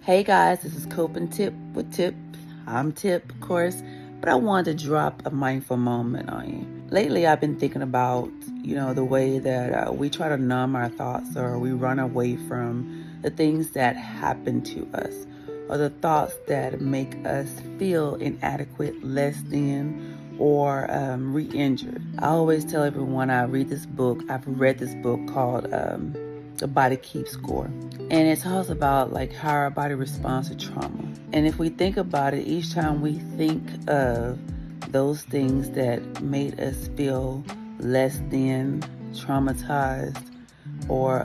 Hey guys, this is Coping Tip with Tip. I'm Tip, of course, but I wanted to drop a mindful moment on you. Lately, I've been thinking about, the way that we try to numb our thoughts or we run away from the things that happen to us or the thoughts that make us feel inadequate, less than, or re-injured. I always tell everyone I've read this book called The Body Keeps Score. And it talks about like how our body responds to trauma. And if we think about it, each time we think of those things that made us feel less than, traumatized, or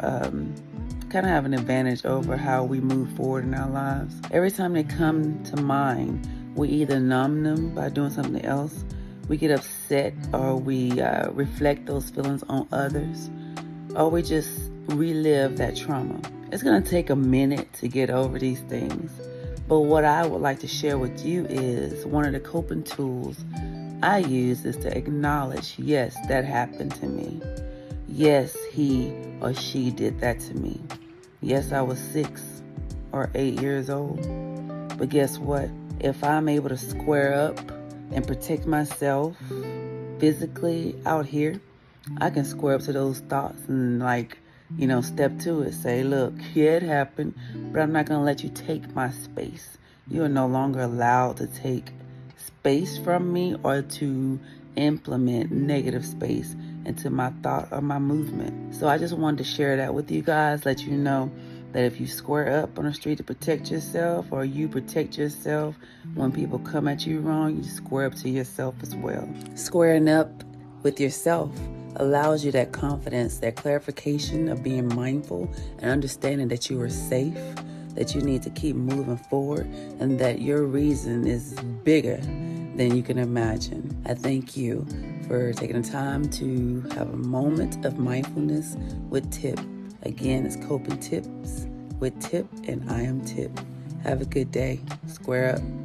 kind of have an advantage over how we move forward in our lives, every time they come to mind, we either numb them by doing something else, we get upset, or we reflect those feelings on others, or we just relive that trauma. It's going to take a minute to get over these things, but what I would like to share with you is one of the coping tools I use is to acknowledge, yes, that happened to me. Yes, he or she did that to me. Yes, I was 6 or 8 years old. But guess what? If I'm able to square up and protect myself physically out here, I can square up to those thoughts and step to it. Say, look, yeah, it happened, but I'm not going to let you take my space. You are no longer allowed to take space from me or to implement negative space into my thought or my movement. So I just wanted to share that with you guys, let you know that if you square up on the street to protect yourself, or you protect yourself when people come at you wrong, you square up to yourself as well. Squaring up with yourself allows you that confidence, that clarification of being mindful and understanding that you are safe, that you need to keep moving forward, and that your reason is bigger than you can imagine. I thank you for taking the time to have a moment of mindfulness with Tip. Again, it's Coping Tips with Tip, and I am Tip. Have a good day. Square up.